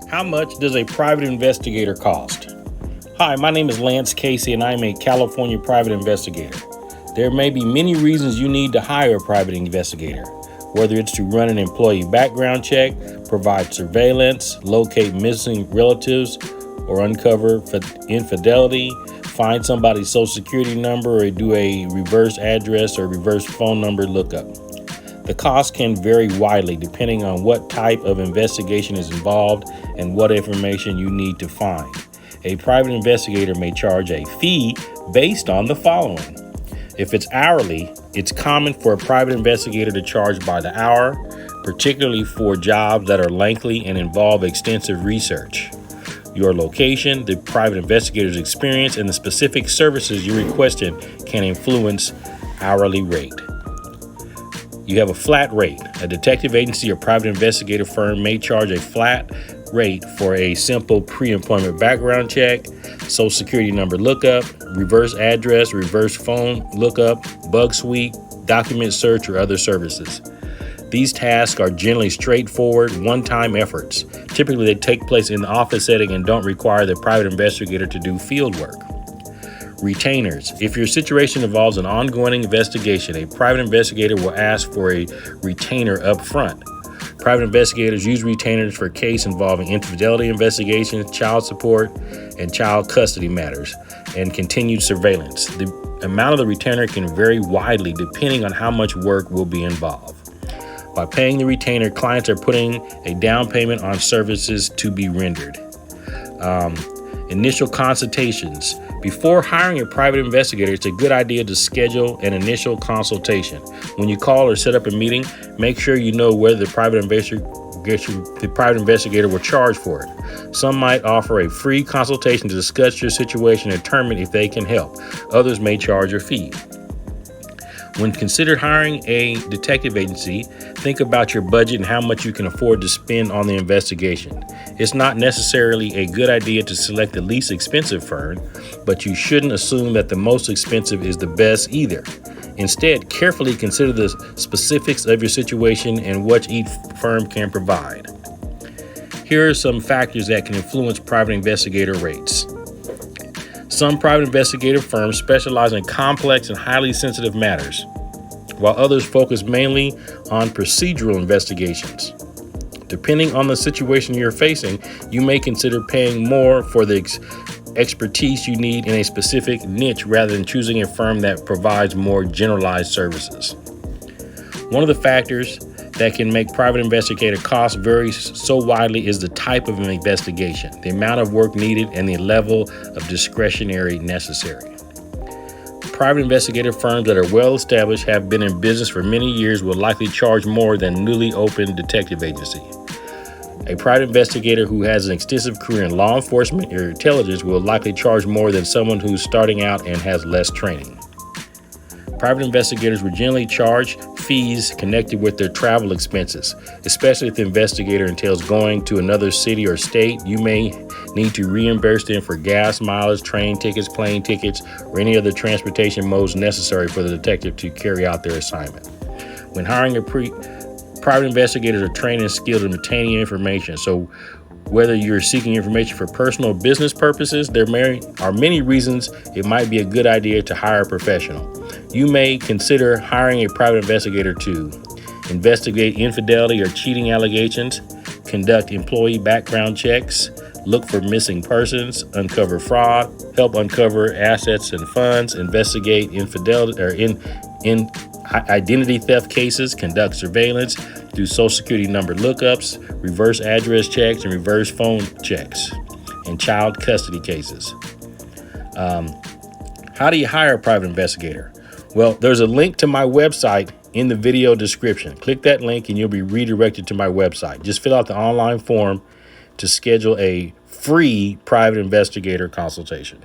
How much does a private investigator cost? Hi, my name is Lance Casey and I'm a California private investigator. There may be many reasons you need to hire a private investigator, whether it's to run an employee background check, provide surveillance, locate missing relatives, or uncover infidelity, find somebody's social security number, or do a reverse address or reverse phone number lookup. The cost can vary widely depending on what type of investigation is involved and what information you need to find. A private investigator may charge a fee based on the following. If it's hourly, it's common for a private investigator to charge by the hour, particularly for jobs that are lengthy and involve extensive research. Your location, the private investigator's experience, and the specific services you're requesting can influence hourly rate. You have a flat rate. A detective agency or private investigator firm may charge a flat rate for a simple pre-employment background check, social security number lookup, reverse address, reverse phone lookup, bug sweep, document search, or other services. These tasks are generally straightforward, one-time efforts. Typically, they take place in the office setting and don't require the private investigator to do field work. Retainers. If your situation involves an ongoing investigation, a private investigator will ask for a retainer up front. Private investigators use retainers for cases involving infidelity investigations, child support, and child custody matters, and continued surveillance. The amount of the retainer can vary widely depending on how much work will be involved. By paying the retainer, clients are putting a down payment on services to be rendered. Initial consultations. Before hiring a private investigator, it's a good idea to schedule an initial consultation. When you call or set up a meeting, make sure you know whether the private investigator will charge for it. Some might offer a free consultation to discuss your situation and determine if they can help. Others may charge a fee. When considered hiring a detective agency, think about your budget and how much you can afford to spend on the investigation. It's not necessarily a good idea to select the least expensive firm, but you shouldn't assume that the most expensive is the best either. Instead, carefully consider the specifics of your situation and what each firm can provide. Here are some factors that can influence private investigator rates. Some private investigative firms specialize in complex and highly sensitive matters, while others focus mainly on procedural investigations. Depending on the situation you're facing, you may consider paying more for the expertise you need in a specific niche rather than choosing a firm that provides more generalized services. One of the factors that can make private investigator costs vary so widely is the type of an investigation, the amount of work needed, and the level of discretionary necessary. Private investigative firms that are well established, have been in business for many years, will likely charge more than newly opened detective agency. A private investigator who has an extensive career in law enforcement or intelligence will likely charge more than someone who's starting out and has less training. Private investigators will generally charge fees connected with their travel expenses, especially if the investigator entails going to another city or state. You may need to reimburse them for gas mileage, train tickets, plane tickets, or any other transportation modes necessary for the detective to carry out their assignment. When hiring private investigators are trained and skilled in obtaining information. So whether you're seeking information for personal or business purposes, there are many reasons it might be a good idea to hire a professional. You may consider hiring a private investigator to investigate infidelity or cheating allegations, conduct employee background checks, look for missing persons, uncover fraud, help uncover assets and funds, investigate infidelity or identity theft cases, conduct surveillance, do social security number lookups, reverse address checks, and reverse phone checks, and child custody cases. How do you hire a private investigator? Well, there's a link to my website in the video description. Click that link and you'll be redirected to my website. Just fill out the online form to schedule a free private investigator consultation.